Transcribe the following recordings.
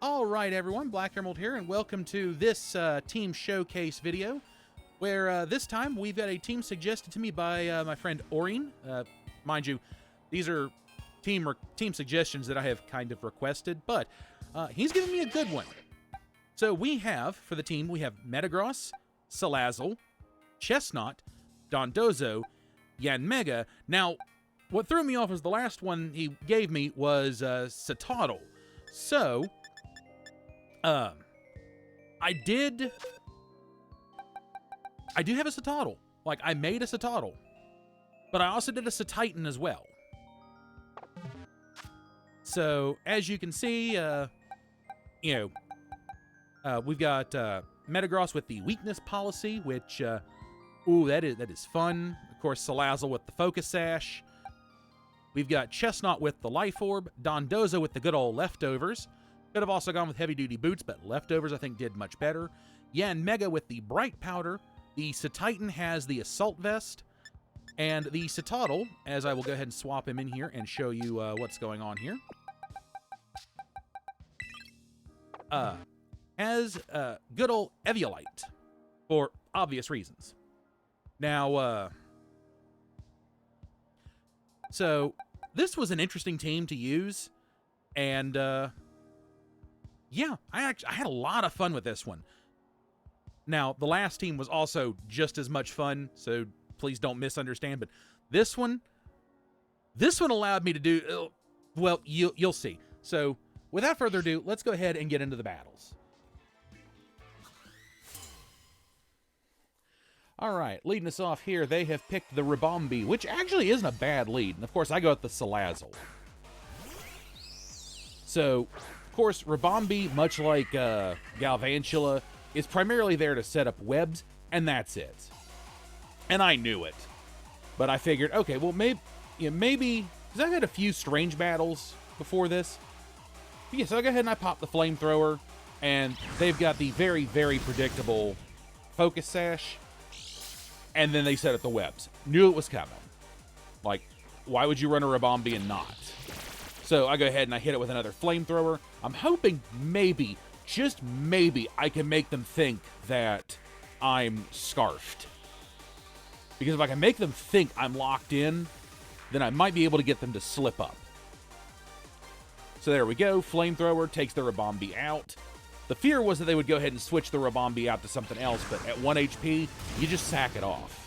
All right, everyone, Black Emerald here, and welcome to this team showcase video, where this time we've got a team suggested to me by my friend Orin. Mind you, these are team suggestions that I have kind of requested, but he's given me a good one. So we have, for the team, we have Metagross, Salazzle, Chestnut, Dondozo, Yanmega. Now, what threw me off was the last one he gave me was Citadel. So, I do have a Citadel. Like, I made a Citadel. But I also did a Cititan as well. So, as you can see, we've got Metagross with the weakness policy, which, that is fun. Of course, Salazzle with the Focus Sash. We've got Chestnut with the Life Orb, Dondozo with the good old Leftovers. Could have also gone with Heavy Duty Boots, but Leftovers I think did much better. Yanmega with the Bright Powder. The Cititan has the Assault Vest. And the Citadel, as I will go ahead and swap him in here and show you what's going on here, has good old Eviolite, for obvious reasons. Now, so this was an interesting team to use, and yeah, I had a lot of fun with this one. Now, the last team was also just as much fun, so please don't misunderstand, but this one allowed me to do, well, you'll see. So, without further ado, let's go ahead and get into the battles. All right, leading us off here, they have picked the Ribombee, which actually isn't a bad lead. And, of course, I go with the Salazzle. So, of course, Ribombee, much like Galvantula, is primarily there to set up webs, and that's it. And I knew it. But I figured, okay, well, maybe, because I've had a few strange battles before this. But yeah, so I go ahead and I pop the Flamethrower, and they've got the very, very predictable Focus Sash. And then they set up the webs. Knew it was coming. Like, why would you run a Ribombee and not? So I go ahead and I hit it with another Flamethrower. I'm hoping maybe, just maybe, I can make them think that I'm Scarfed. Because if I can make them think I'm locked in, then I might be able to get them to slip up. So there we go. Flamethrower takes the Ribombee out. The fear was that they would go ahead and switch the Ribombee out to something else, but at 1 HP, you just sack it off.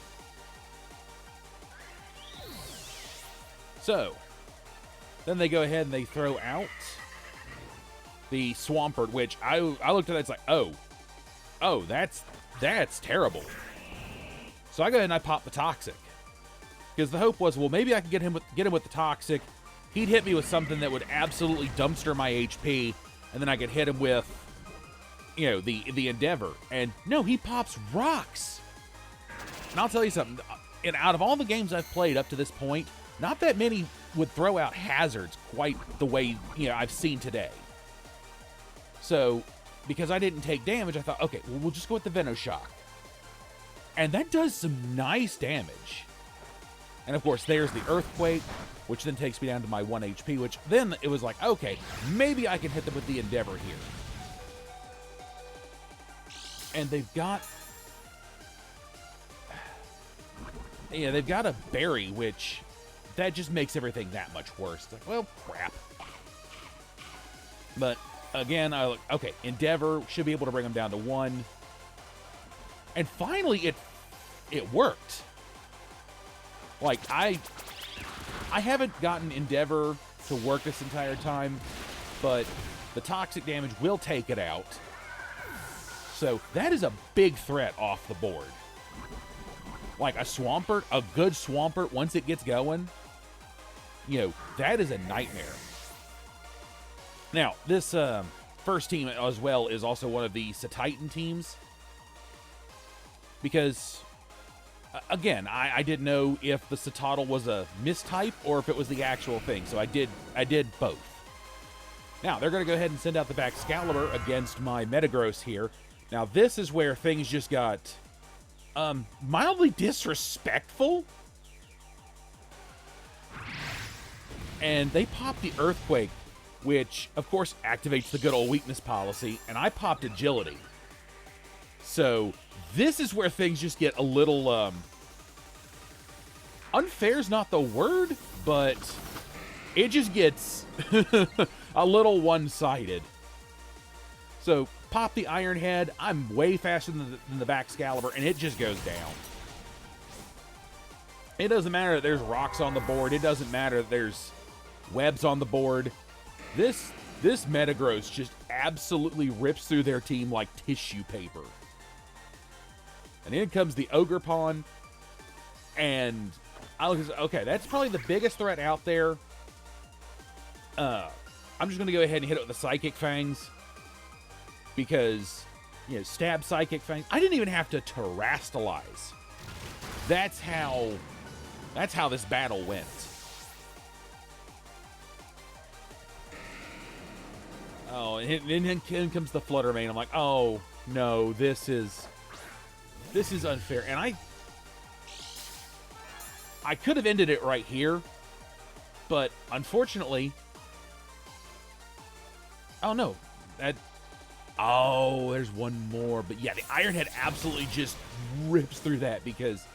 So, then they go ahead and they throw out the Swampert, which I looked at that, it's like, oh, that's terrible. So I go ahead and I pop the Toxic. Because the hope was, well, maybe I could get him with the Toxic. He'd hit me with something that would absolutely dumpster my HP, and then I could hit him with, the Endeavor. And no, he pops rocks. And I'll tell you something, and out of all the games I've played up to this point, not that many would throw out hazards quite the way, I've seen today. So, because I didn't take damage, I thought, okay, well, we'll just go with the Venoshock. And that does some nice damage. And of course, there's the Earthquake, which then takes me down to my 1 HP, which then it was like, okay, maybe I can hit them with the Endeavor here. And they've got a Berry, which that just makes everything that much worse. It's like, well, crap. But again, okay, Endeavor should be able to bring them down to 1. And finally, it worked. Like, I haven't gotten Endeavor to work this entire time, but the Toxic damage will take it out. So that is a big threat off the board. Like a Swampert, a good Swampert, once it gets going, that is a nightmare. Now, this first team as well is also one of the Cititan teams. Because, again, I didn't know if the Citadel was a mistype or if it was the actual thing. So I did both. Now, they're going to go ahead and send out the Baxcalibur against my Metagross here. Now, this is where things just got mildly disrespectful. And they popped the Earthquake which, of course, activates the good old weakness policy, and I popped agility. So this is where things just get a little, unfair's not the word, but it just gets a little one-sided. So pop the Iron Head, I'm way faster than the Baxcalibur, and it just goes down. It doesn't matter that there's rocks on the board. It doesn't matter that there's webs on the board. This Metagross just absolutely rips through their team like tissue paper. And in comes the Ogre Pawn. And I look, okay, that's probably the biggest threat out there. I'm just going to go ahead and hit it with the Psychic Fangs. Because, you know, stab Psychic Fangs. I didn't even have to terrastalize. That's how this battle went. Oh, and then in comes the Flutter Mane. I'm like, oh no, this is unfair. And I could have ended it right here, but unfortunately, oh no, there's one more. But yeah, the Iron Head absolutely just rips through that because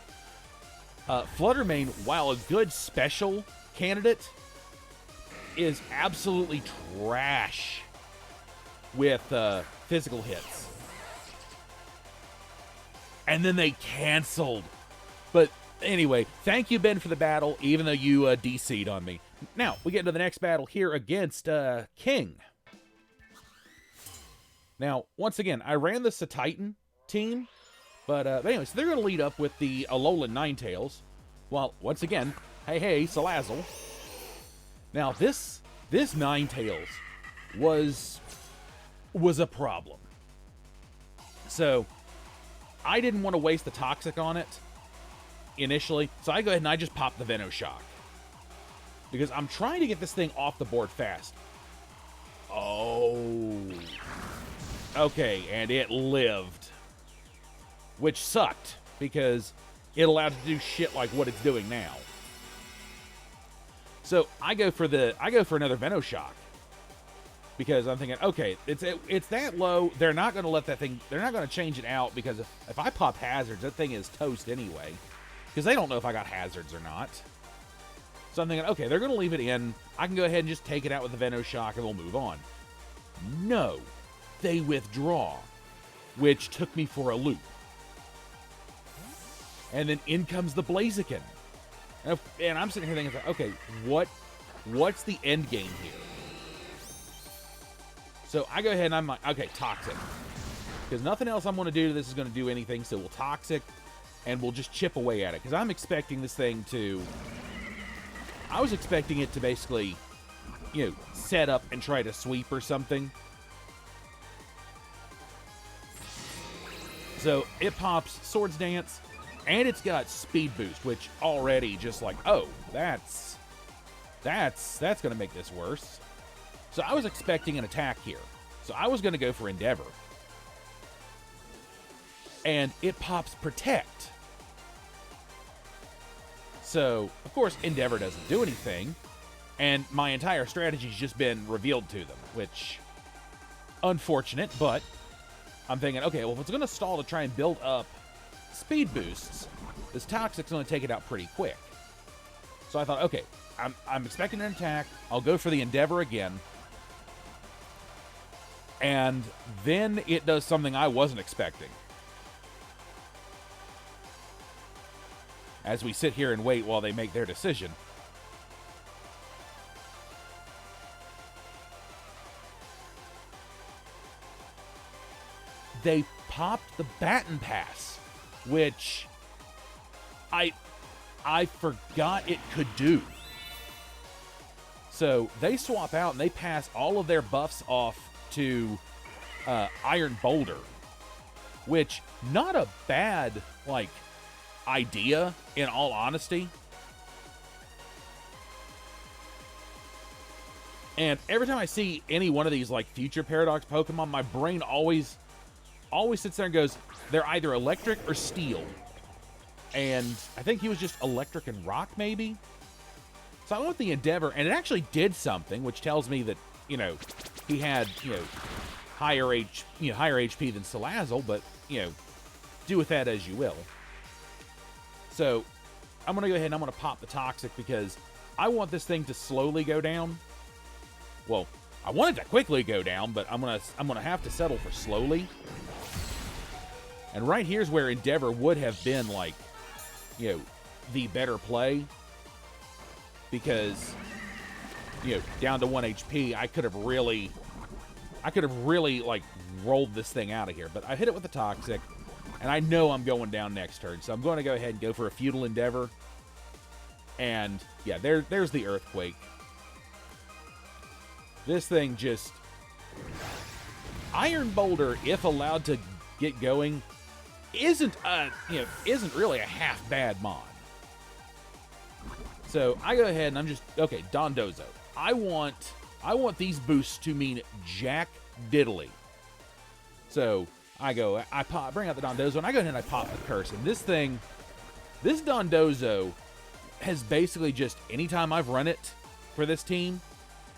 Flutter Mane, while a good special candidate, is absolutely trash with physical hits. And then they canceled. But anyway, thank you, Ben, for the battle, even though you DC'd on me. Now, we get into the next battle here against King. Now, once again, I ran the Titan team. But anyway, so they're going to lead up with the Alolan Ninetales. Well, once again, hey, Salazzle. Now, this Ninetales was a problem. So, I didn't want to waste the Toxic on it initially. So, I go ahead and I just pop the Venoshock. Because I'm trying to get this thing off the board fast. Oh. Okay, and it lived. Which sucked, because it allowed it to do shit like what it's doing now. So I go for another Venoshock. Because I'm thinking, okay, it's that low, they're not going to let that thing, they're not going to change it out, because if I pop hazards, that thing is toast anyway. Because they don't know if I got hazards or not. So I'm thinking, okay, they're going to leave it in, I can go ahead and just take it out with the Venoshock and we'll move on. No, they withdraw, which took me for a loop. And then in comes the Blaziken. And I'm sitting here thinking, okay, what's the end game here? So I go ahead and I'm like, okay, Toxic. Because nothing else I'm going to do to this is going to do anything, so we'll Toxic, and we'll just chip away at it. Because I'm expecting this thing to... I was expecting it to basically, you know, set up and try to sweep or something. So it pops Swords Dance, and it's got Speed Boost, which already just like, oh, that's going to make this worse. So I was expecting an attack here. So I was going to go for Endeavor. And it pops Protect. So, of course, Endeavor doesn't do anything. And my entire strategy's just been revealed to them, which, unfortunate, but I'm thinking, okay, well, if it's going to stall to try and build up speed boosts, this Toxic's going to take it out pretty quick. So I thought, okay, I'm expecting an attack. I'll go for the Endeavor again. And then it does something I wasn't expecting. As we sit here and wait while they make their decision. They popped the Baton Pass, which I forgot it could do. So they swap out and they pass all of their buffs off to Iron Boulder, which not a bad idea in all honesty. And every time I see any one of these future Paradox Pokemon, my brain always sits there and goes, they're either electric or steel. And I think he was just electric and rock, maybe? So I went with the Endeavor, and it actually did something, which tells me that you know, he had, you know, higher HP than Salazzle, but, you know, do with that as you will. So, I'm going to go ahead and I'm going to pop the Toxic because I want this thing to slowly go down. Well, I want it to quickly go down, but I'm gonna have to settle for slowly. And right here's where Endeavor would have been, like, you know, the better play. Because, you know, down to 1 HP, I could have really, like, rolled this thing out of here. But I hit it with the Toxic, and I know I'm going down next turn. So I'm going to go ahead and go for a Feudal Endeavor. And, yeah, there's the Earthquake. This thing just... Iron Boulder, if allowed to get going, isn't really a half bad mod. So I go ahead and I'm just okay. Dondozo. I want these boosts to mean jack diddly. So I bring out the Dondozo and I go ahead and I pop the curse. And this Dondozo has basically just, anytime I've run it for this team,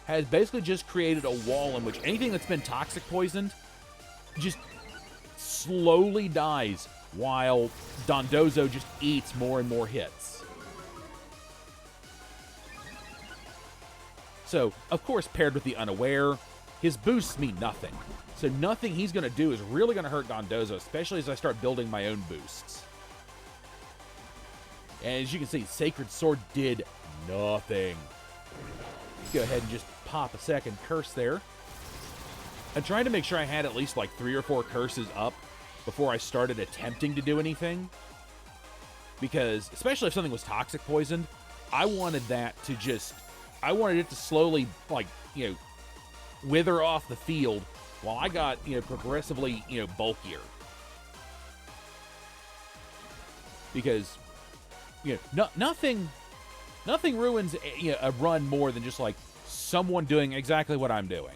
has basically just created a wall in which anything that's been toxic poisoned just slowly dies while Dondozo just eats more and more hits. So, of course, paired with the Unaware, his boosts mean nothing. So nothing he's going to do is really going to hurt Dondozo, especially as I start building my own boosts. And as you can see, Sacred Sword did nothing. Go ahead and just pop a second curse there. I'm trying to make sure I had at least like 3 or 4 curses up before I started attempting to do anything. Because, especially if something was toxic poisoned, I wanted it to slowly, like, you know, wither off the field while I got, you know, progressively, you know, bulkier. Because, you know, nothing ruins, you know, a run more than just, like, someone doing exactly what I'm doing.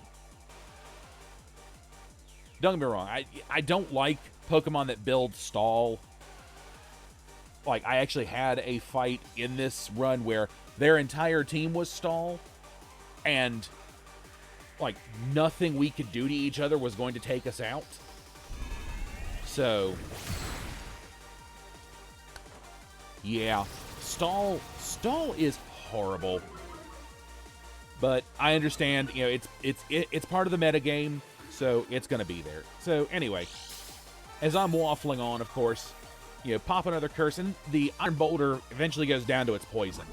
Don't get me wrong, I don't like Pokemon that build stall. Like, I actually had a fight in this run where their entire team was stall, and, like, nothing we could do to each other was going to take us out. So, yeah, stall is horrible. But I understand, you know, it's part of the metagame, so it's going to be there. So, anyway, as I'm waffling on, of course, you know, pop another curse, and the Iron Boulder eventually goes down to its poison.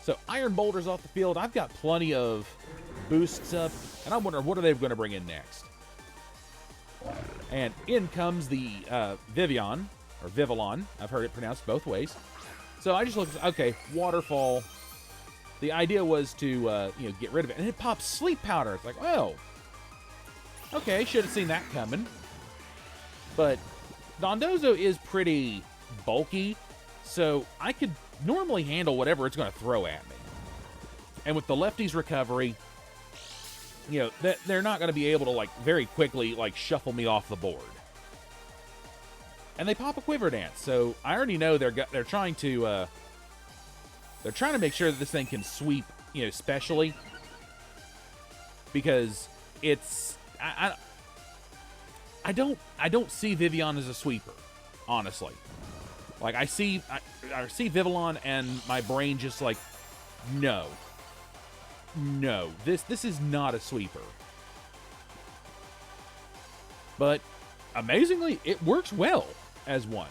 So, Iron Boulder's off the field. I've got plenty of boosts up, and I'm wondering, what are they going to bring in next? And in comes the Vivillon, or Vivillon. I've heard it pronounced both ways. So, I just look, okay, Waterfall. The idea was to, you know, get rid of it. And it pops Sleep Powder. It's like, oh, okay, should have seen that coming. But Dondozo is pretty bulky, so I could normally handle whatever it's going to throw at me. And with the Lefty's recovery, you know, they're not going to be able to, like, very quickly, like, shuffle me off the board. And they pop a Quiver Dance, so I already know they're trying to make sure that this thing can sweep, you know, specially, because it's I don't see Vivillon as a sweeper, honestly. Like, I see Vivillon and my brain just like, no, this is not a sweeper. But amazingly, it works well as one.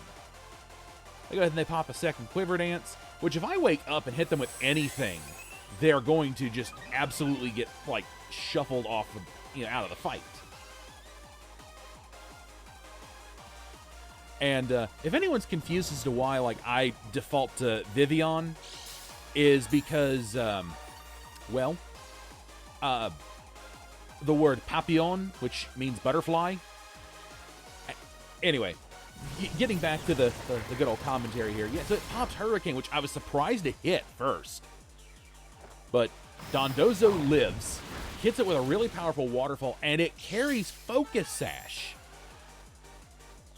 They go ahead and they pop a second Quiver Dance, which if I wake up and hit them with anything, they're going to just absolutely get, like, shuffled off the, you know, out of the fight. And if anyone's confused as to why, like, I default to Vivillon, is because, well, the word papillon, which means butterfly. Anyway, getting back to the good old commentary here. Yeah, so it pops Hurricane, which I was surprised to hit first. But Dondozo lives, hits it with a really powerful Waterfall, and it carries Focus Sash.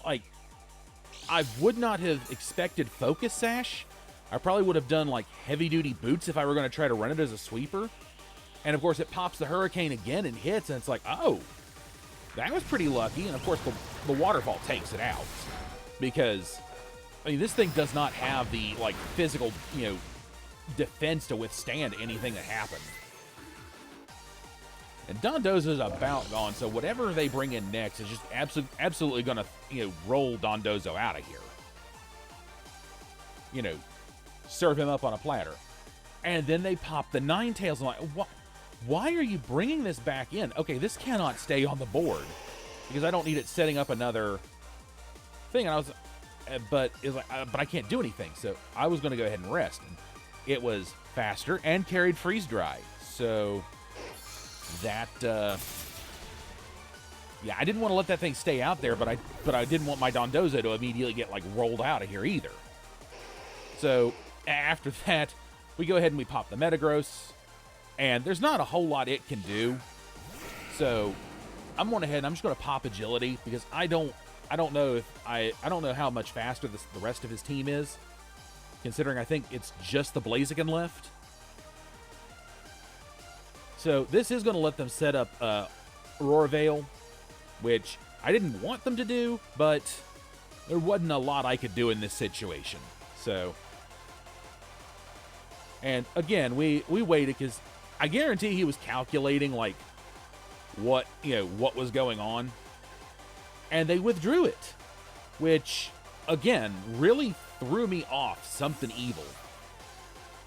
Like, I would not have expected Focus Sash I probably would have done like heavy-duty boots if I were going to try to run it as a sweeper. And of course, it pops the hurricane again and hits, and it's like, oh, that was pretty lucky. And of course, the waterfall takes it out because, I mean, this thing does not have the like physical, defense to withstand anything that happens. And Dondozo's about gone, so whatever they bring in next is just absolutely going to, roll Dondozo out of here. Serve him up on a platter. And then they pop the Ninetales. I'm like, why are you bringing this back in? Okay, this cannot stay on the board because I don't need it setting up another thing. And I was, but I can't do anything. So I was going to go ahead and rest. And it was faster and carried freeze dry. So that, yeah, I didn't want to let that thing stay out there, but I didn't want my Dondozo to immediately get like rolled out of here either. So after that, we go ahead and we pop the Metagross, and there's not a whole lot it can do. So I'm going ahead and I'm just going to pop Agility because I don't know how much faster the rest of his team is, considering I think it's just the Blaziken left. So this is going to let them set up Aurora Veil, which I didn't want them to do, but there wasn't a lot I could do in this situation. So, and again, we waited because I guarantee he was calculating like what was going on, and they withdrew it, which again really threw me off something evil.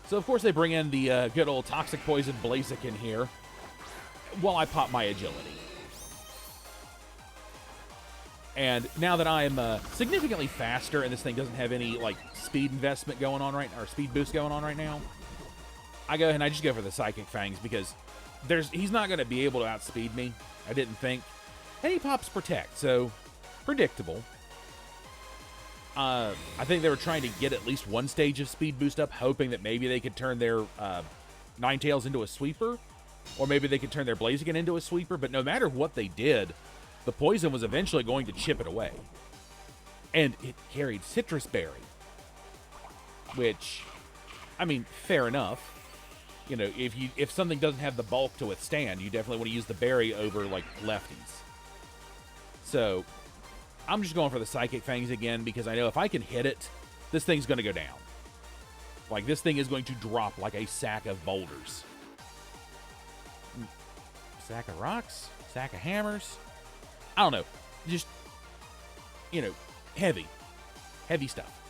So of course they bring in the good old Toxic Poison Blaziken here while I pop my Agility. And now that I'm significantly faster and this thing doesn't have any like speed investment going on right now, or speed boost going on right now, I go ahead and I just go for the Psychic Fangs because he's not going to be able to outspeed me, I didn't think. And he pops Protect, so predictable. I think they were trying to get at least one stage of speed boost up, hoping that maybe they could turn their Ninetales into a sweeper, or maybe they could turn their Blaziken into a sweeper, but no matter what they did, the poison was eventually going to chip it away. And it carried Citrus Berry, which, I mean, fair enough. If something doesn't have the bulk to withstand, you definitely want to use the berry over, like, lefties. So I'm just going for the Psychic Fangs again because I know if I can hit it, this thing's going to go down. Like, this thing is going to drop like a sack of boulders. Sack of rocks? Sack of hammers? I don't know. Just, heavy. Heavy stuff.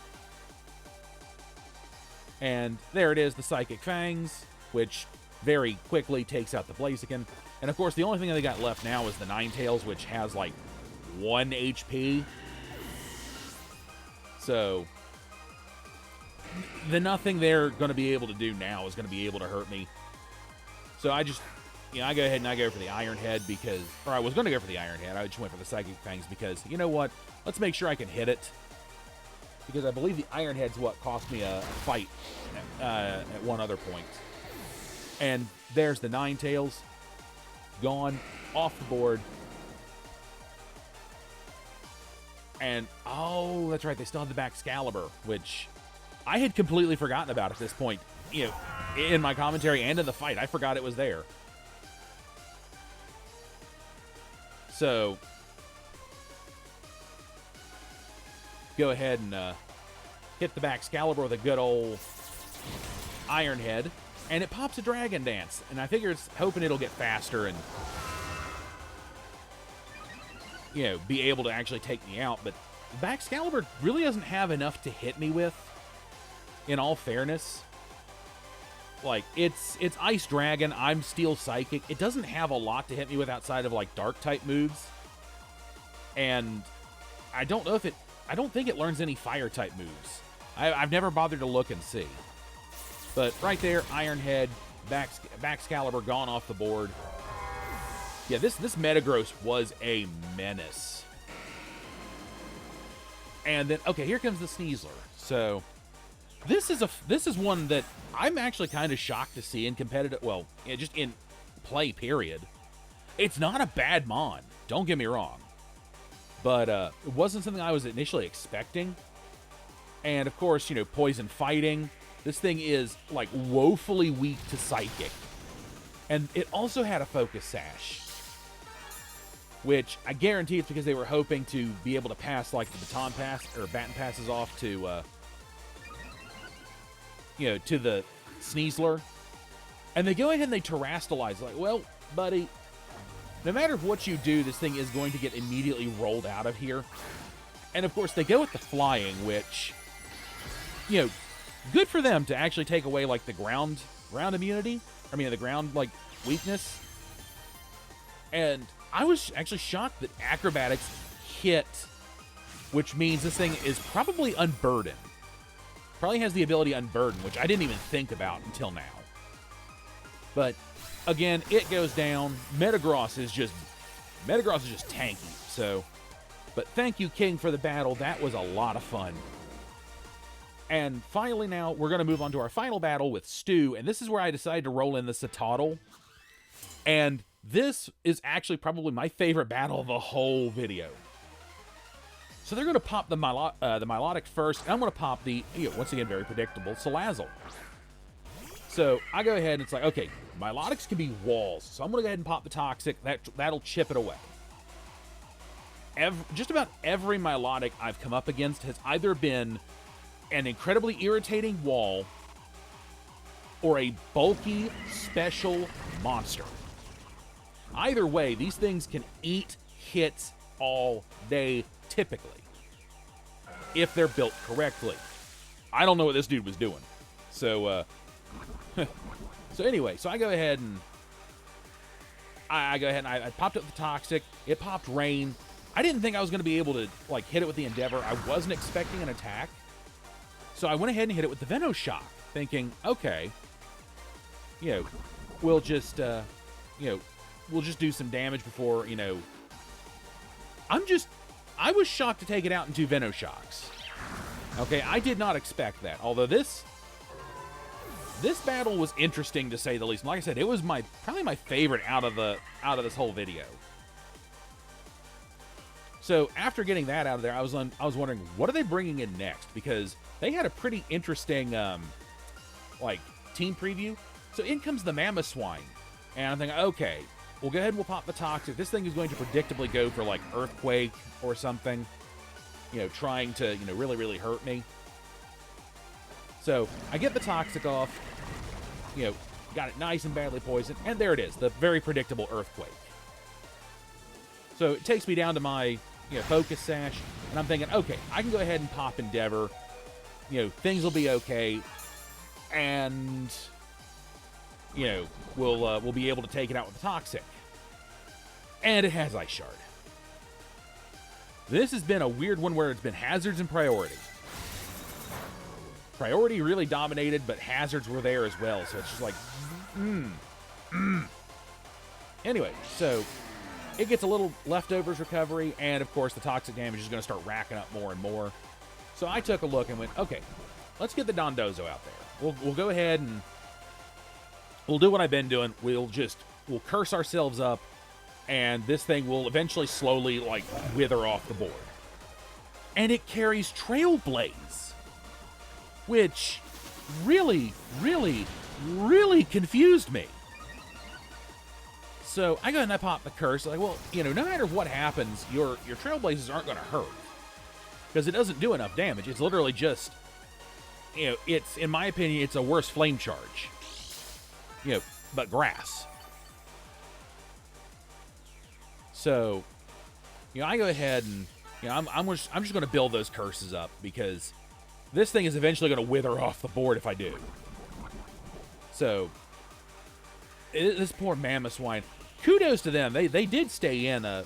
And there it is, the Psychic Fangs, which very quickly takes out the Blaziken. And of course, the only thing they got left now is the Ninetales, which has like 1 HP. So the nothing they're going to be able to do now is going to be able to hurt me. So I just, I go ahead and I go for the Iron Head because, or I was going to go for the Iron Head. I just went for the Psychic Fangs because, you know what? Let's make sure I can hit it. Because I believe the Iron Head's what cost me a fight at one other point. And there's the Ninetales. Gone. Off the board. And, oh, that's right. They still have the Baxcalibur, which I had completely forgotten about at this point. In my commentary and in the fight. I forgot it was there. So go ahead and hit the Baxcalibur with a good old Iron Head, and it pops a Dragon Dance. And I figure it's hoping it'll get faster and, be able to actually take me out. But the Baxcalibur really doesn't have enough to hit me with, in all fairness. Like, it's Ice Dragon, I'm Steel Psychic. It doesn't have a lot to hit me with outside of, like, Dark-type moves. And I don't think it learns any Fire-type moves. I've never bothered to look and see. But right there, Iron Head, Baxcalibur gone off the board. Yeah, this Metagross was a menace. And then, okay, here comes the Sneasler. So this is one that I'm actually kind of shocked to see in competitive, well, just in play, period. It's not a bad Mon, don't get me wrong. But it wasn't something I was initially expecting. And of course, Poison Fighting. This thing is, like, woefully weak to Psychic. And it also had a Focus Sash, which I guarantee it's because they were hoping to be able to pass, like, the baton pass, or baton passes off to, you know, to the Sneasler. And they go ahead and they terrastalize. Like, well, buddy, no matter what you do, this thing is going to get immediately rolled out of here. And, of course, they go with the flying, which, you know, good for them to actually take away, like, the ground immunity. I mean, the ground, like, weakness. And I was actually shocked that acrobatics hit, which means this thing is probably unburdened. Probably has the ability unburden, which I didn't even think about until now. But again, it goes down. Metagross is just tanky. So, but thank you, King, for the battle. That was a lot of fun. And finally now, we're going to move on to our final battle with Stu, and this is where I decided to roll in the Citadel. And this is actually probably my favorite battle of the whole video. So they're going to pop the Milotic first, and I'm going to pop the, you know, once again, very predictable, Salazzle. So I go ahead and it's like, okay, Milotics can be walls, so I'm going to go ahead and pop the Toxic. That'll chip it away. Just about every Milotic I've come up against has either been an incredibly irritating wall or a bulky special monster. Either way, these things can eat hits all day, typically, if they're built correctly. I don't know what this dude was doing. So, so anyway, so I go ahead and I popped up the Toxic. It popped Rain. I didn't think I was going to be able to, like, hit it with the Endeavor. I wasn't expecting an attack. So I went ahead and hit it with the Venoshock, thinking, okay, you know, we'll just do some damage before, you know. I was shocked to take it out in 2 Venoshocks. Okay, I did not expect that. Although this battle was interesting, to say the least. And like I said, it was probably my favorite out of this whole video. So after getting that out of there, I was wondering, what are they bringing in next? Because they had a pretty interesting like team preview. So in comes the Mamoswine, and I'm thinking, okay, we'll go ahead and we'll pop the Toxic. This thing is going to predictably go for, like, Earthquake or something, you know, trying to, you know, really, really hurt me. So I get the Toxic off, you know, got it nice and badly poisoned, and there it is, the very predictable Earthquake. So it takes me down to my, you know, Focus Sash, and I'm thinking, okay, I can go ahead and pop Endeavor. You know, things will be okay, and, you know, we'll be able to take it out with the Toxic. And it has Ice Shard. This has been a weird one where it's been Hazards and Priority. Priority really dominated, but Hazards were there as well, so it's just like, Anyway, so it gets a little Leftovers recovery, and of course the Toxic damage is going to start racking up more and more. So I took a look and went, okay, let's get the Dondozo out there. We'll go ahead and we'll do what I've been doing. We'll curse ourselves up, and this thing will eventually slowly, like, wither off the board. And it carries Trailblaze, which really, really, really confused me. So I go ahead and I pop the curse. Like, well, you know, no matter what happens, your Trailblazes aren't going to hurt, because it doesn't do enough damage. It's literally just, you know, it's, in my opinion, it's a worse Flame Charge. You know, but grass. So, you know, I go ahead and, you know, I'm just going to build those curses up, because this thing is eventually going to wither off the board if I do. So, this poor Mamoswine, kudos to them. They did stay in a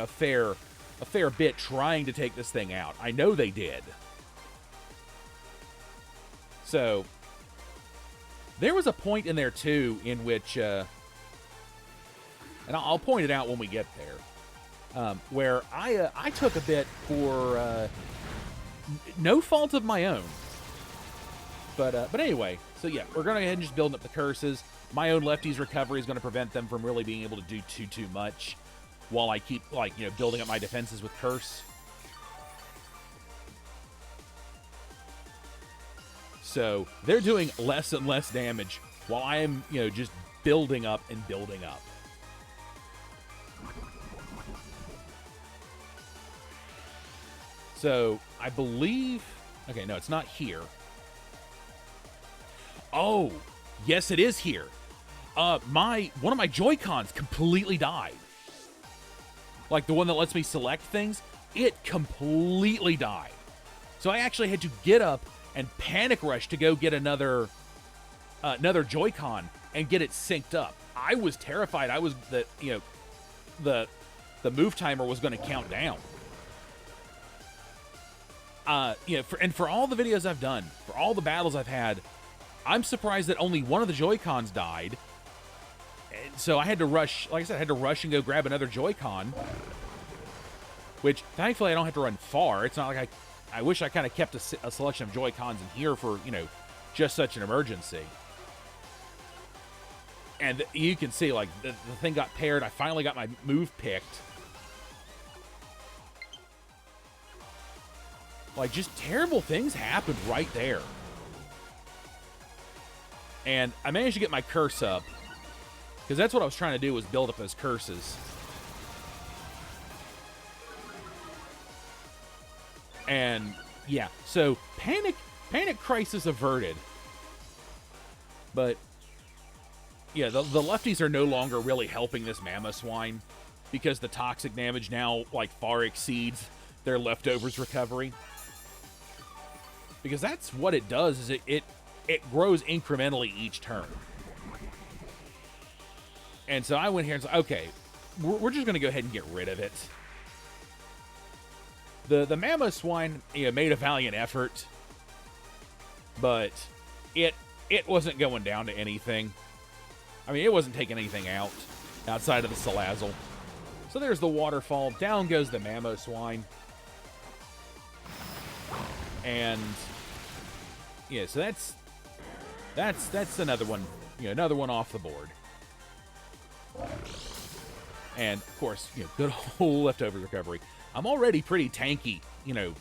fair bit trying to take this thing out. I know they did. So, there was a point in there, too, in which, and I'll point it out when we get there, where I took a bit for no fault of my own. But anyway, so yeah, we're going to go ahead and just build up the curses. My own Lefty's recovery is going to prevent them from really being able to do too much while I keep, like, you know, building up my defenses with curse. So they're doing less and less damage while I am, you know, just building up and building up. So I believe, okay, no, it's not here. Oh, yes, it is here. One of my Joy-Cons completely died. Like the one that lets me select things, it completely died. So I actually had to get up and panic rush to go get another Joy-Con and get it synced up. I was terrified. I was the move timer was going to count down. For all the videos I've done, for all the battles I've had, I'm surprised that only one of the Joy-Cons died. And so I had to rush, like I said, I had to rush and go grab another Joy-Con, which thankfully I don't have to run far. It's not like I wish I kind of kept a selection of Joy-Cons in here for, you know, just such an emergency. And you can see, like, the thing got paired. I finally got my move picked. Like, just terrible things happened right there. And I managed to get my curse up, because that's what I was trying to do, was build up those curses. And, yeah, so panic crisis averted. But, yeah, the lefties are no longer really helping this Mamoswine, because the toxic damage now, like, far exceeds their leftovers recovery. Because that's what it does, is it grows incrementally each turn. And so I went here and said, okay, we're just going to go ahead and get rid of it. The Mamoswine, you know, made a valiant effort, but it wasn't going down to anything. I mean, it wasn't taking anything out outside of the Salazzle. So there's the waterfall. Down goes the Mamoswine. And yeah, so that's another one, you know, another one off the board. And of course, you know, good whole leftover recovery. I'm already pretty tanky, you know,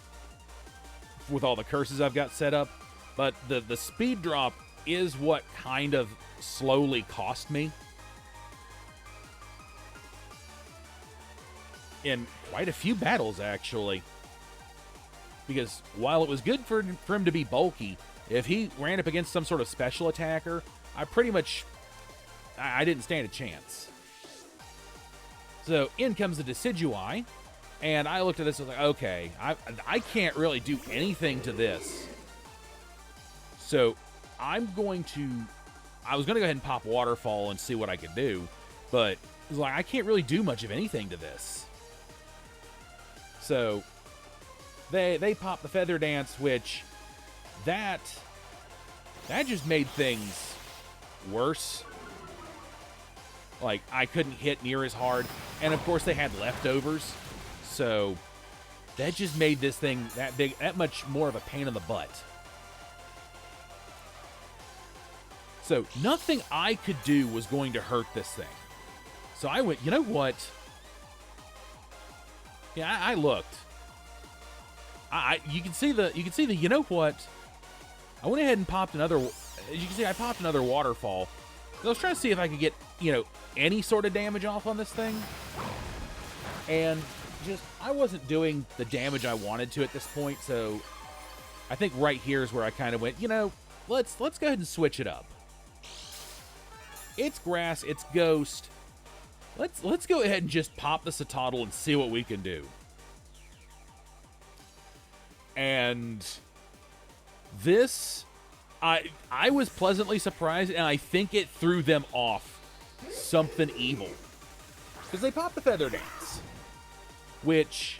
with all the curses I've got set up, but the speed drop is what kind of slowly cost me in quite a few battles, actually. Because while it was good for him to be bulky, if he ran up against some sort of special attacker, I didn't stand a chance. So in comes the Decidueye, and I looked at this and was like, okay, I can't really do anything to this. So I was going to go ahead and pop Waterfall and see what I could do, but it was like, I can't really do much of anything to this. So they popped the Feather Dance, which that just made things worse. Like, I couldn't hit near as hard. And of course they had leftovers. So that just made this thing that much more of a pain in the butt. So nothing I could do was going to hurt this thing. So I went, you know what? Yeah, I looked. You can see the you know what? I went ahead and popped another. As you can see, I popped another Waterfall. I was trying to see if I could get, you know, any sort of damage off on this thing, and just I wasn't doing the damage I wanted to at this point. So I think right here is where I kind of went, you know, let's go ahead and switch it up. It's grass, it's ghost. Let's go ahead and just pop the Citadel and see what we can do. And this, I was pleasantly surprised, and I think it threw them off something evil. Because they popped the Feather Dance, which,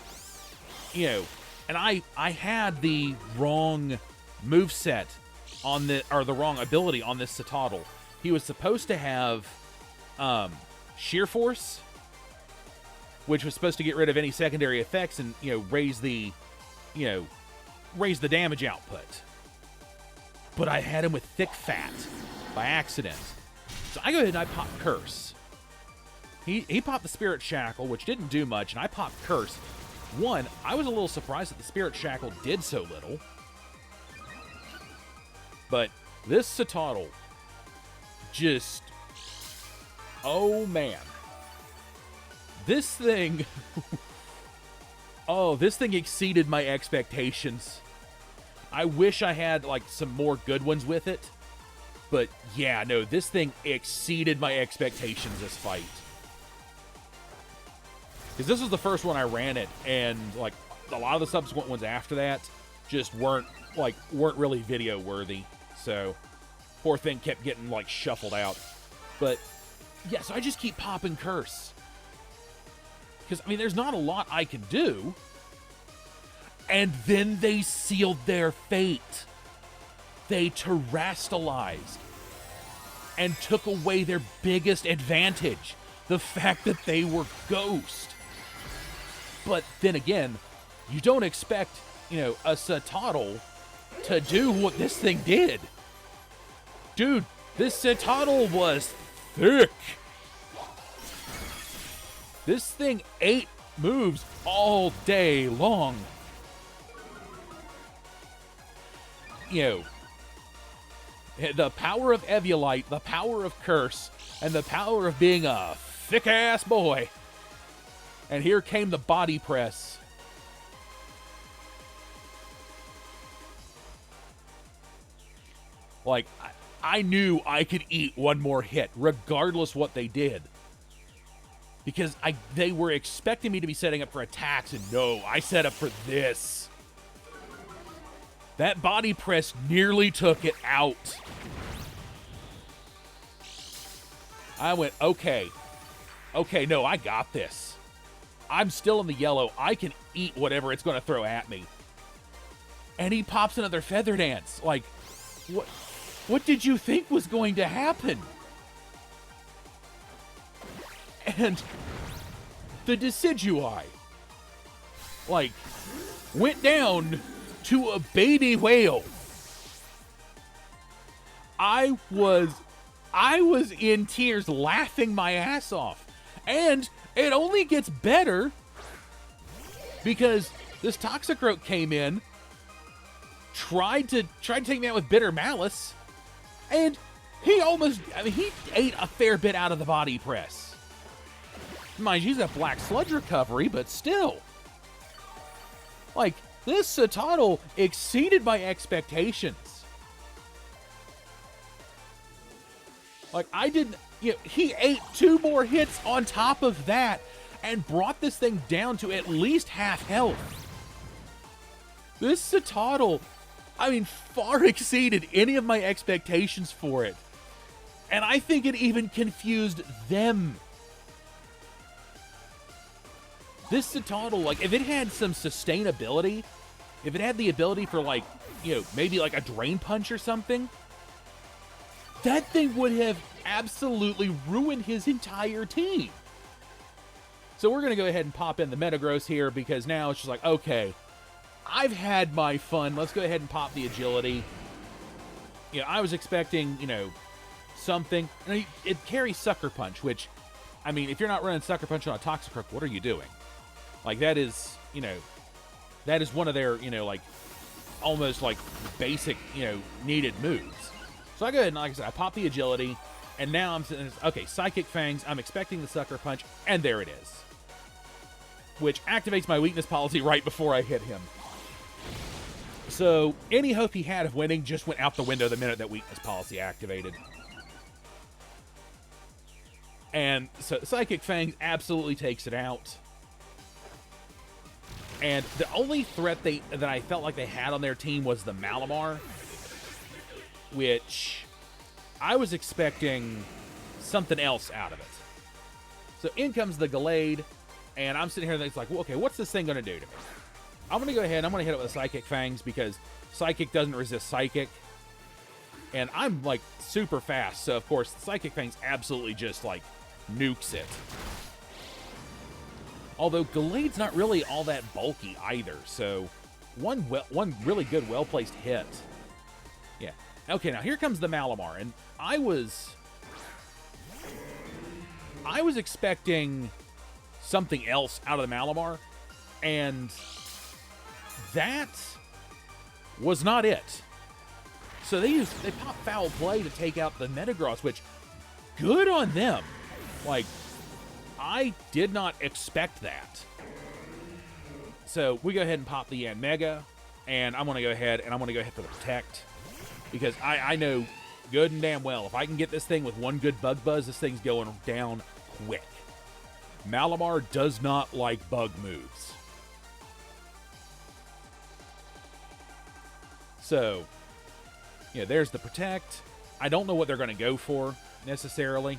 you know, and I had the wrong moveset on the wrong ability on this Citadel. He was supposed to have Sheer Force, which was supposed to get rid of any secondary effects and, you know, raise the damage output. But I had him with Thick Fat by accident. So I go ahead and I pop Curse. He popped the Spirit Shackle, which didn't do much, and I popped Curse. One, I was a little surprised that the Spirit Shackle did so little. But this Citadel just... Oh, man. This thing... oh, this thing exceeded my expectations. I wish I had, like, some more good ones with it. But, yeah, no, this thing exceeded my expectations this fight. Because this was the first one I ran it, and, like, a lot of the subsequent ones after that just weren't really video worthy. So, poor thing kept getting, like, shuffled out. But, yeah, so I just keep popping Curse. Because, I mean, there's not a lot I can do. And then they sealed their fate. They terastallized and took away their biggest advantage, the fact that they were Ghost. But then again, you don't expect, you know, a Citadel to do what this thing did. Dude, this Citadel was thick. This thing ate moves all day long. You know, the power of Eviolite, the power of Curse, and the power of being a thick-ass boy. And here came the body press. Like, I knew I could eat one more hit, regardless what they did. Because they were expecting me to be setting up for attacks, and no, I set up for this. That body press nearly took it out. I went, okay. Okay, no, I got this. I'm still in the yellow. I can eat whatever it's going to throw at me. And he pops another Feather Dance. Like, what did you think was going to happen? And the Decidueye, like, went down to a baby whale. I was in tears, laughing my ass off. And it only gets better because this Toxicroak came in, tried to take me out with Bitter Malice, and he ate a fair bit out of the body press. Mind you, he's got Black Sludge recovery, but still. Like, this Citadel exceeded my expectations. Like, he ate 2 more hits on top of that and brought this thing down to at least half health. This Citadel, I mean, far exceeded any of my expectations for it. And I think it even confused them. This Citadel, like, if it had some sustainability, if it had the ability for, like, you know, maybe like a Drain Punch or something, that thing would have absolutely ruined his entire team. So we're going to go ahead and pop in the Metagross here because now it's just like, okay, I've had my fun. Let's go ahead and pop the Agility. You know, I was expecting, you know, something. And it carries Sucker Punch, which, I mean, if you're not running Sucker Punch on a Toxicroak, what are you doing? Like, that is, you know, that is one of their, you know, like, almost, like, basic, you know, needed moves. So I go ahead and, like I said, I pop the Agility, and now I'm sitting there, okay, Psychic Fangs, I'm expecting the Sucker Punch, and there it is. Which activates my weakness policy right before I hit him. So, any hope he had of winning just went out the window the minute that weakness policy activated. And so, Psychic Fangs absolutely takes it out. And the only threat that I felt like they had on their team was the Malamar, which I was expecting something else out of it. So in comes the Gallade, and I'm sitting here and it's like, well, okay, what's this thing going to do to me? I'm going to go ahead and I'm going to hit it with a Psychic Fangs because Psychic doesn't resist Psychic. And I'm, like, super fast, so of course, Psychic Fangs absolutely just, like, nukes it. Although Gallade's not really all that bulky either, so one really good, well-placed hit. Yeah. Okay, now here comes the Malamar, and I was expecting something else out of the Malamar, and that was not it. So they pop Foul Play to take out the Metagross, which, good on them. Like, I did not expect that. So we go ahead and pop the Yanmega, and I'm going to go ahead for the Protect, because I know good and damn well if I can get this thing with one good Bug Buzz, this thing's going down quick. Malamar does not like bug moves. So, yeah, there's the Protect. I don't know what they're going to go for necessarily.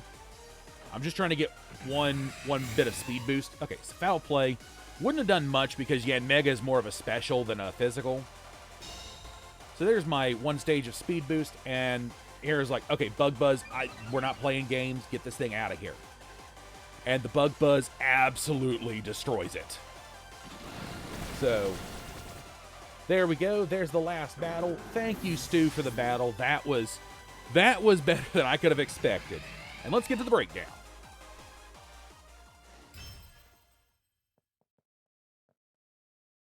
I'm just trying to get one bit of speed boost. Okay, so Foul Play wouldn't have done much because Yanmega is more of a special than a physical. So there's my one stage of speed boost, and here's like, okay, Bug Buzz, we're not playing games. Get this thing out of here. And the Bug Buzz absolutely destroys it. So there we go. There's the last battle. Thank you, Stu, for the battle. That was better than I could have expected. And let's get to the breakdown.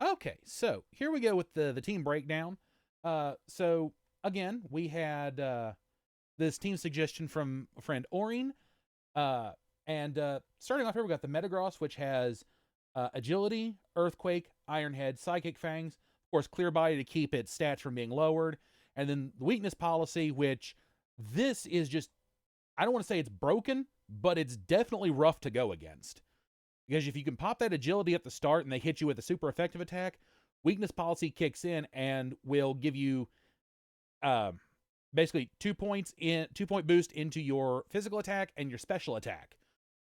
Okay, so here we go with the team breakdown. So again, we had this team suggestion from a friend Orin. And starting off here, we got the Metagross, which has Agility, Earthquake, Iron Head, Psychic Fangs, of course, Clear Body to keep its stats from being lowered, and then the Weakness Policy, which this is just, I don't want to say it's broken, but it's definitely rough to go against. Because if you can pop that Agility at the start and they hit you with a super effective attack, Weakness Policy kicks in and will give you basically 2-point boost into your physical attack and your special attack.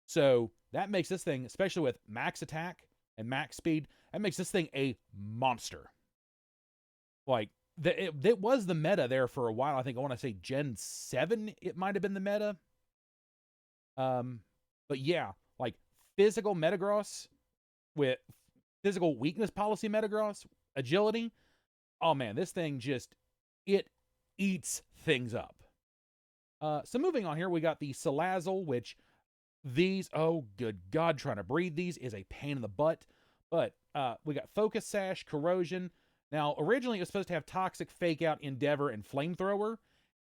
So that makes this thing, especially with max attack and max speed, that makes this thing a monster. Like, it was the meta there for a while. I think I want to say Gen 7, it might have been the meta. But yeah, like physical Metagross with physical Weakness Policy Metagross, Agility. Oh man, this thing just, it eats things up. So moving on here, we got the Salazzle, which these, oh good God, trying to breathe these is a pain in the butt. But we got Focus Sash, Corrosion. Now, originally it was supposed to have Toxic, Fake Out, Endeavor, and Flamethrower.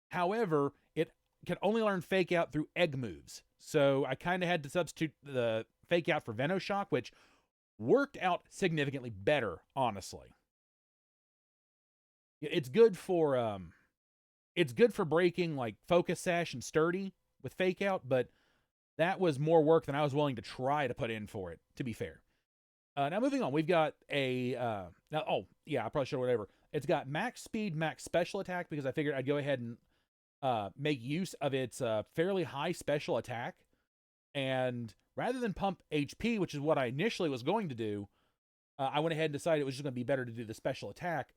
However, it can only learn Fake Out through egg moves. So I kind of had to substitute the Fake Out for Venoshock, which worked out significantly better, honestly. It's good for breaking like Focus Sash and Sturdy with Fake Out, but that was more work than I was willing to try to put in for it, to be fair. Now moving on, we've got a oh yeah, I probably should have whatever. It's got max speed, max special attack, because I figured I'd go ahead and make use of its fairly high special attack. And rather than pump HP, which is what I initially was going to do, I went ahead and decided it was just going to be better to do the special attack,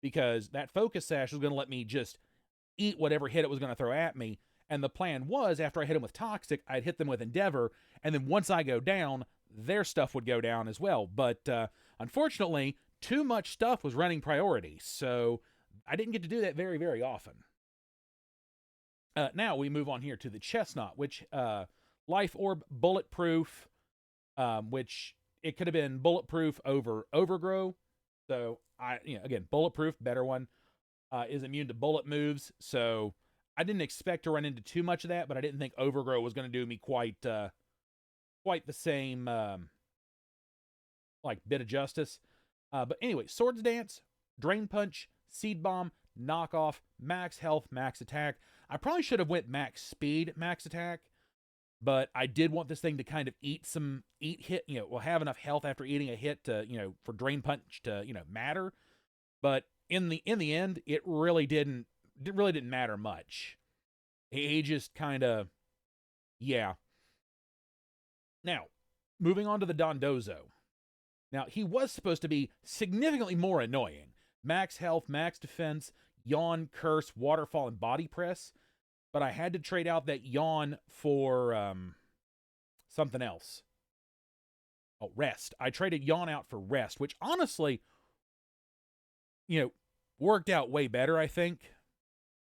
because that Focus Sash was going to let me just eat whatever hit it was going to throw at me. And the plan was, after I hit them with Toxic, I'd hit them with Endeavor, and then once I go down, their stuff would go down as well. But unfortunately, too much stuff was running priority, so I didn't get to do that very, very often. Now we move on here to the Chestnut, which Life Orb, Bulletproof, which it could have been Bulletproof over Overgrow. So again, Bulletproof, better one, is immune to bullet moves. So I didn't expect to run into too much of that, but I didn't think Overgrow was going to do me quite the same like bit of justice. But anyway, Swords Dance, Drain Punch, Seed Bomb, Knockoff, Max Health, Max Attack. I probably should have went Max Speed, Max Attack, but I did want this thing to kind of have enough health after eating a hit to, for Drain Punch to, matter. But in the end, it really didn't matter much. He just kind of, yeah. Now, moving on to the Dondozo. Now, he was supposed to be significantly more annoying. Max health, max defense, yawn, curse, waterfall, and body press. But I had to trade out that yawn for something else. Oh, rest. I traded yawn out for rest, which honestly, worked out way better, I think.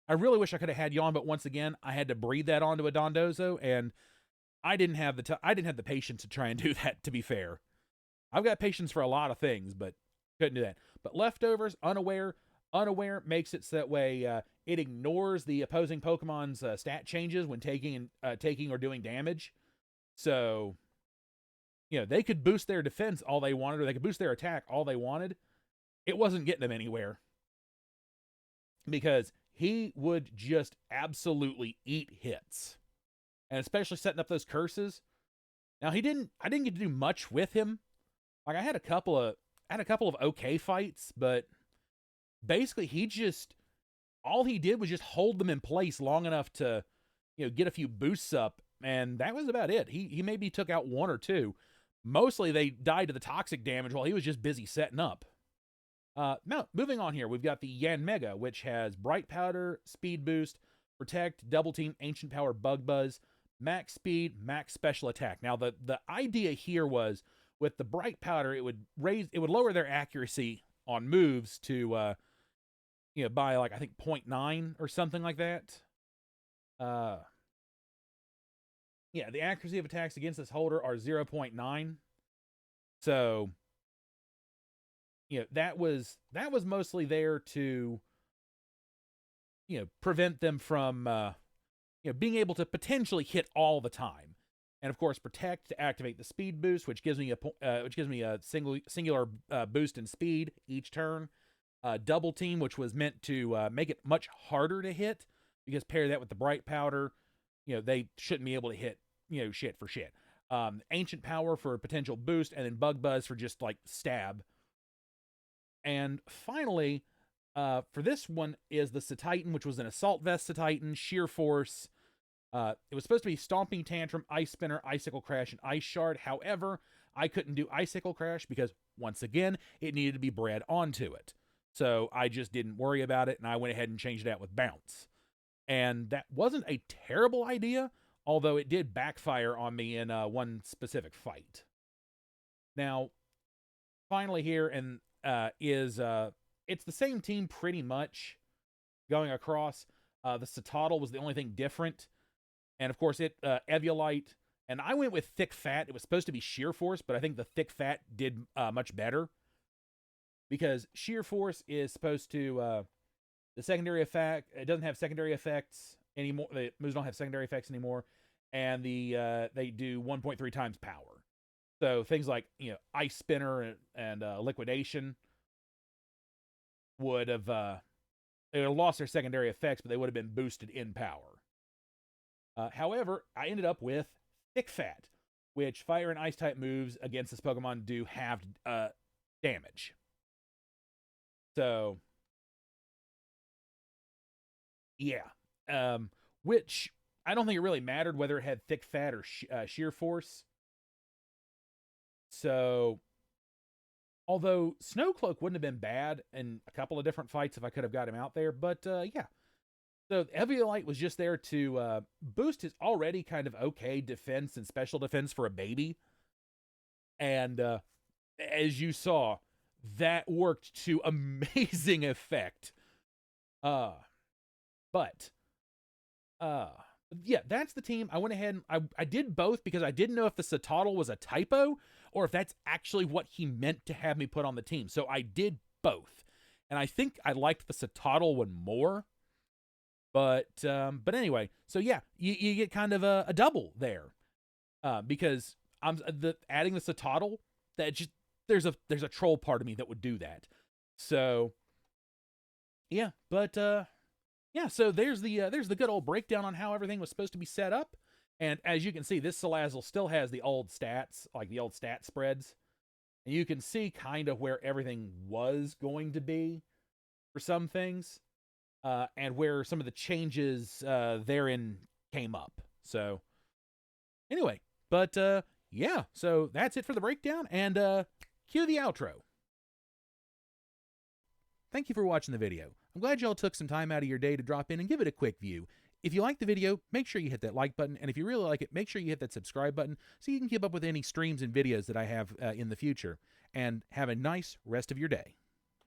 I really wish I could have had yawn, but once again, I had to breathe that onto a Dondozo, and I didn't have the patience to try and do that, to be fair. I've got patience for a lot of things, but couldn't do that. But Leftovers, Unaware, Unaware makes it so that way it ignores the opposing Pokemon's stat changes when taking or doing damage. So, they could boost their defense all they wanted, or they could boost their attack all they wanted. It wasn't getting them anywhere, because he would just absolutely eat hits, and especially setting up those curses. Now I didn't get to do much with him. Like, I had a couple of okay fights, but basically all he did was just hold them in place long enough to, get a few boosts up, and that was about it. He maybe took out one or two. Mostly they died to the toxic damage while he was just busy setting up. Now, moving on here, we've got the Yanmega, which has Bright Powder, Speed Boost, Protect, Double Team, Ancient Power, Bug Buzz, Max Speed, Max Special Attack. Now, the idea here was, with the Bright Powder, it would lower their accuracy on moves to, by like, I think 0.9 or something like that. The accuracy of attacks against this holder are 0.9. So, that was mostly there to, prevent them from, being able to potentially hit all the time. And of course, Protect to activate the speed boost, which gives me a singular boost in speed each turn. Double Team, which was meant to make it much harder to hit, because pair that with the Bright Powder, they shouldn't be able to hit, shit for shit. Ancient Power for a potential boost, and then Bug Buzz for just like stab. And finally, for this one is the Cetitan, which was an Assault Vest Cetitan, Sheer Force. It was supposed to be Stomping Tantrum, Ice Spinner, Icicle Crash, and Ice Shard. However, I couldn't do Icicle Crash because, once again, it needed to be bred onto it. So I just didn't worry about it, and I went ahead and changed it out with Bounce. And that wasn't a terrible idea, although it did backfire on me in one specific fight. Now, finally here, and it's the same team pretty much going across. The Citadel was the only thing different. And of course, Eviolite, and I went with Thick Fat. It was supposed to be Sheer Force, but I think the Thick Fat did much better, because Sheer Force is supposed to, the secondary effect, it doesn't have secondary effects anymore. The moves don't have secondary effects anymore, and they do 1.3 times power. So things like, Ice Spinner and Liquidation would have lost their secondary effects, but they would have been boosted in power. However, I ended up with Thick Fat, which Fire and Ice type moves against this Pokemon do halved damage. So, yeah. Which, I don't think it really mattered whether it had Thick Fat or Sheer Force. So, although Snowcloak wouldn't have been bad in a couple of different fights if I could have got him out there, but yeah. So Eviolite was just there to boost his already kind of okay defense and special defense for a baby. And as you saw, that worked to amazing effect. But yeah, that's the team. I went ahead and I did both because I didn't know if the Citadel was a typo or if that's actually what he meant to have me put on the team. So I did both. And I think I liked the Citadel one more. But anyway, so yeah, you get kind of a double there, because I'm adding the Citadel. That just there's a troll part of me that would do that. So yeah, but yeah, so there's the good old breakdown on how everything was supposed to be set up. And as you can see, this Salazzle still has the old stats, like the old stat spreads, and you can see kind of where everything was going to be for some things. And where some of the changes therein came up. So, anyway, but yeah, so that's it for the breakdown, and cue the outro. Thank you for watching the video. I'm glad y'all took some time out of your day to drop in and give it a quick view. If you like the video, make sure you hit that like button, and if you really like it, make sure you hit that subscribe button so you can keep up with any streams and videos that I have in the future. And have a nice rest of your day.